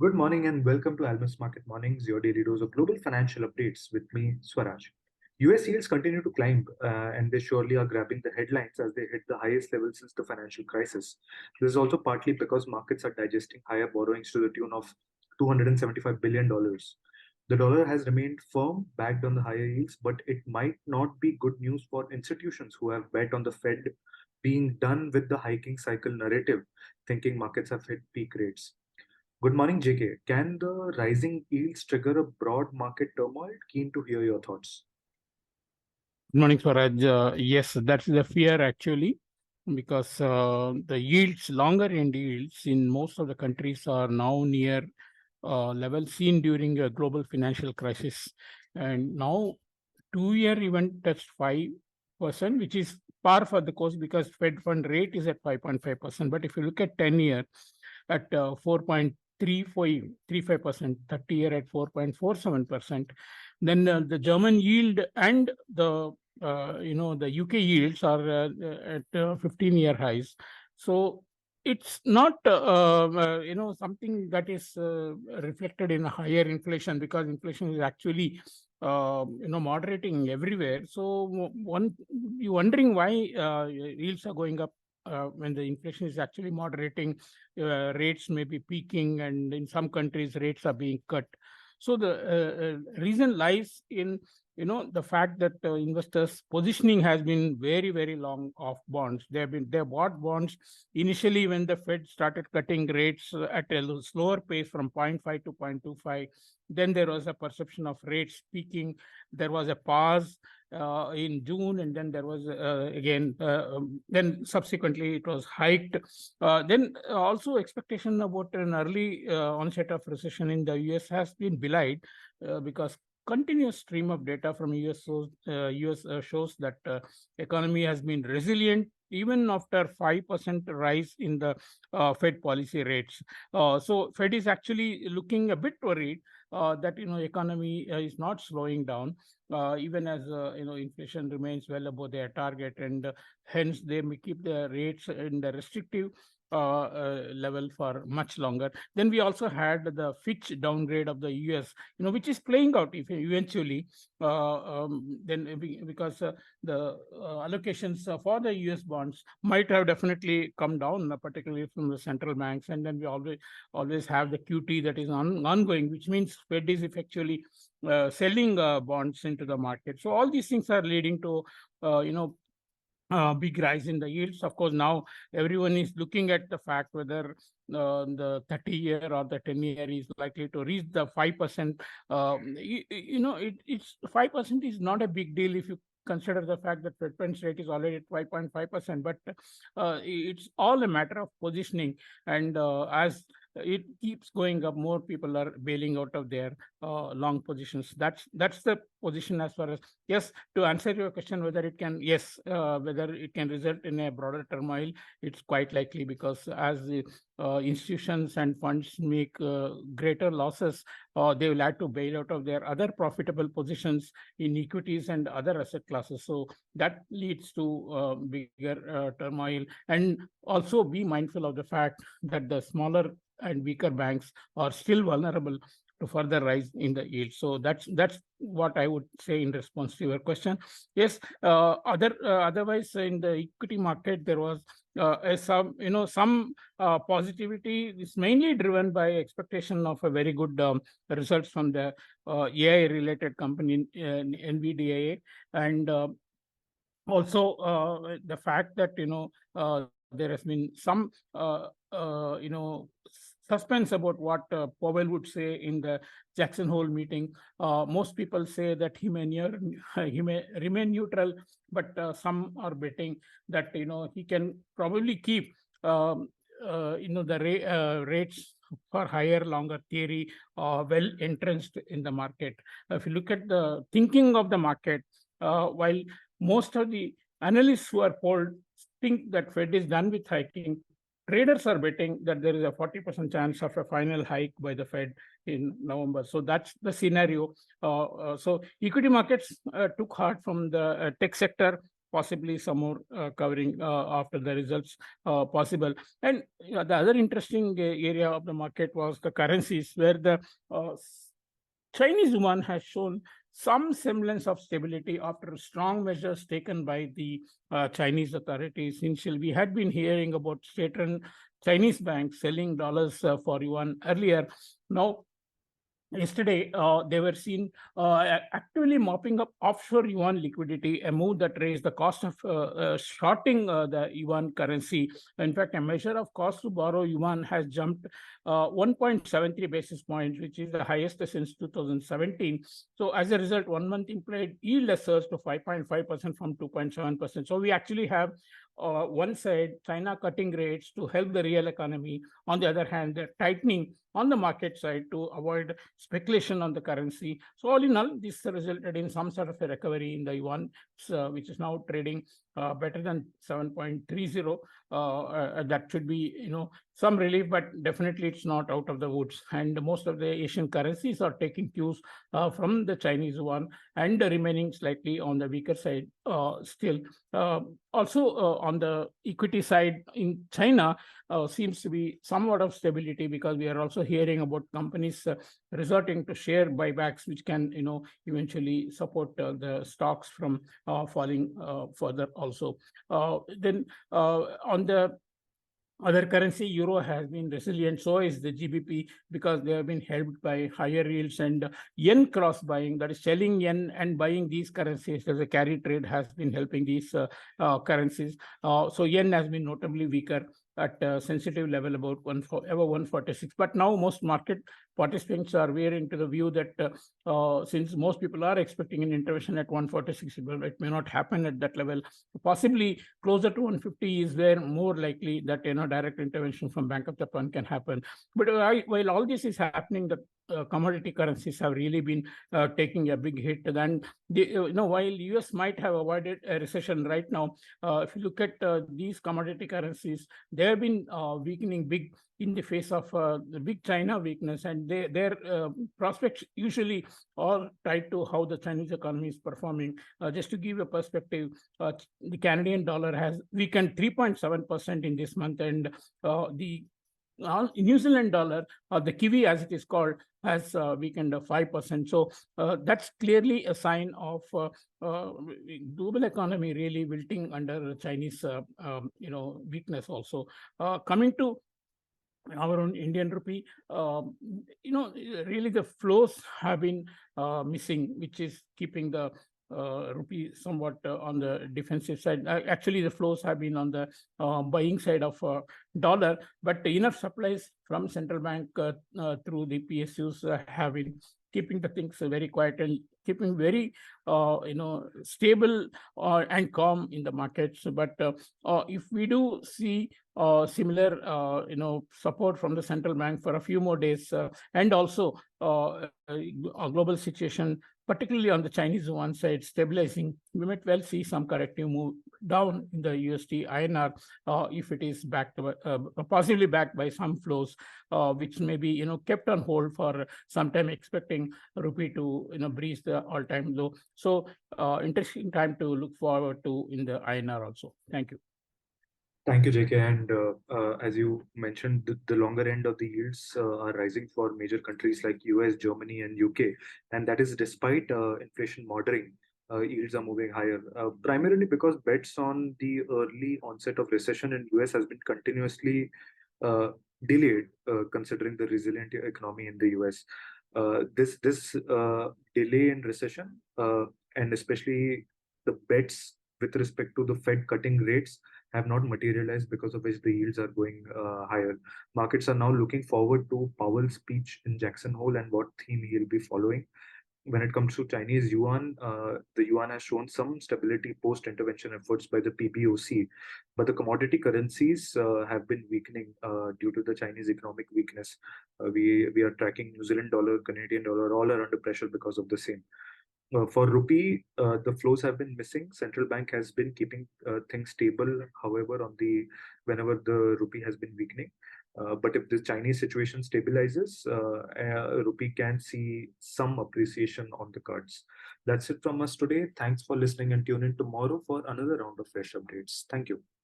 Good morning and welcome to Almus Market Mornings, your daily dose of global financial updates with me, Swaraj. US yields continue to climb and they surely are grabbing the headlines as they hit the highest level since the financial crisis. This is also partly because markets are digesting higher borrowings to the tune of $275 billion. The dollar has remained firm, backed on the higher yields, but it might not be good news for institutions who have bet on the Fed being done with the hiking cycle narrative, thinking markets have hit peak rates. Good morning, JK. Can the rising yields trigger a broad market turmoil? Keen to hear your thoughts. Good morning, Swaraj. Yes, that's the fear actually, because the yields, longer end yields in most of the countries are now near levels seen during a global financial crisis. And now 2-year even touched 5%, which is par for the course because Fed fund rate is at 5.5%. But if you look at 10-year at 4.35%, 30-year at 4.47%, then the German yield and the the UK yields are at 15-year highs. So it's not something that is reflected in a higher inflation, because inflation is actually moderating everywhere. So you wondering why yields are going up when the inflation is actually moderating. Rates may be peaking, and in some countries rates are being cut. So the reason lies in the fact that investors' positioning has been very, very long of bonds. They bought bonds initially when the Fed started cutting rates at a slower pace from 0.5 to 0.25. Then there was a perception of rates peaking. There was a pause in June, and then there was again. Then subsequently it was hiked. Then also expectation about an early onset of recession in the US has been belied because continuous stream of data from US shows that economy has been resilient even after 5% rise in the Fed policy rates. So Fed is actually looking a bit worried that economy is not slowing down, even as inflation remains well above their target, and hence they may keep the rates in the restrictive level for much longer. Then we also had the Fitch downgrade of the US, which is playing out if eventually. Because the allocations for the US bonds might have definitely come down, particularly from the central banks, and then we always have the QT that is ongoing, which means Fed is effectively selling bonds into the market. So all these things are leading to big rise in the yields. Of course, now everyone is looking at the fact whether the 30-year or the 10-year is likely to reach the 5%. It's 5% is not a big deal if you consider the fact that Fed funds rate is already at 5.5%. But it's all a matter of positioning, and as it keeps going up, more people are bailing out of their long positions. That's the position as far as. Yes, to answer your question whether it can result in a broader turmoil, it's quite likely, because as the institutions and funds make greater losses, they will have to bail out of their other profitable positions in equities and other asset classes. So that leads to bigger turmoil. And also be mindful of the fact that the smaller and weaker banks are still vulnerable to further rise in the yield. So that's what I would say in response to your question. Yes, otherwise in the equity market there was some positivity. Is mainly driven by expectation of a very good results from the AI related company NVDA, and also the fact that there has been some suspense about what Powell would say in the Jackson Hole meeting. Most people say that he may remain neutral, but some are betting that he can probably keep the rates for higher, longer theory well entrenched in the market. If you look at the thinking of the market, while most of the analysts who are polled think that Fed is done with hiking, traders are betting that there is a 40% chance of a final hike by the Fed in November. So that's the scenario. So equity markets took heart from the tech sector. possibly some more covering after the results possible. And the other interesting area of the market was the currencies, where the Chinese yuan has shown some semblance of stability after strong measures taken by the Chinese authorities. Initially, we had been hearing about state-run Chinese banks selling dollars for yuan earlier. Now, yesterday, they were seen actively mopping up offshore yuan liquidity, a move that raised the cost of shorting the yuan currency. In fact, a measure of cost to borrow yuan has jumped 1.73 basis points, which is the highest since 2017. So, as a result, 1 month implied yield has surged to 5.5% from 2.7%. So, we actually have one side, China cutting rates to help the real economy. On the other hand, they're tightening on the market side to avoid speculation on the currency. So all in all, this resulted in some sort of a recovery in the yuan, which is now trading better than 7.30. That should be, some relief, but definitely it's not out of the woods. And most of the Asian currencies are taking cues from the Chinese yuan and remaining slightly on the weaker side still. Also, on the equity side in China, seems to be somewhat of stability, because we are also hearing about companies resorting to share buybacks, which can, eventually support the stocks from falling further also. Then on the other currency, euro has been resilient. So is the GBP, because they have been helped by higher yields and yen cross buying, that is selling yen and buying these currencies as a carry trade, has been helping these currencies. So yen has been notably weaker at a sensitive level, about 146. But now most market participants are veering to the view that since most people are expecting an intervention at 146, it may not happen at that level. Possibly closer to 150 is where more likely that direct intervention from Bank of Japan can happen. But while all this is happening, the commodity currencies have really been taking a big hit. And while US might have avoided a recession right now, if you look at these commodity currencies, they have been weakening big in the face of the big China weakness, and their prospects usually are tied to how the Chinese economy is performing. Just to give a perspective, the Canadian dollar has weakened 3.7% in this month, and the New Zealand dollar, or the Kiwi as it is called, has weakened 5%. So that's clearly a sign of global economy really wilting under Chinese weakness also. Coming to our own Indian rupee, really the flows have been missing, which is keeping the rupee somewhat on the defensive side. Actually, the flows have been on the buying side of dollar, but enough supplies from central bank through the PSUs have been keeping the things very quiet and keeping very stable and calm in the markets. But if we do see similar support from the central bank for a few more days, and also a global situation, particularly on the Chinese yuan side, stabilizing, we might well see some corrective move down in the USD-INR if it is backed, possibly backed by some flows, which may be kept on hold for some time, expecting rupee to breach the all-time low. So interesting time to look forward to in the INR also. Thank you. Thank you, JK. And as you mentioned, the longer end of the yields are rising for major countries like US, Germany, and UK. And that is despite inflation moderating. Yields are moving higher, primarily because bets on the early onset of recession in US has been continuously delayed, considering the resilient economy in the US. This delay in recession, and especially the bets with respect to the Fed cutting rates, have not materialized, because of which the yields are going higher. Markets are now looking forward to Powell's speech in Jackson Hole and what theme he'll be following. When it comes to Chinese yuan, the yuan has shown some stability post-intervention efforts by the PBOC, but the commodity currencies have been weakening due to the Chinese economic weakness. We are tracking New Zealand dollar, Canadian dollar, all are under pressure because of the same. For rupee, the flows have been missing. Central bank has been keeping things stable. However, whenever the rupee has been weakening, but if the Chinese situation stabilizes, rupee can see some appreciation on the cards. That's it from us today. Thanks for listening, and tune in tomorrow for another round of fresh updates. Thank you.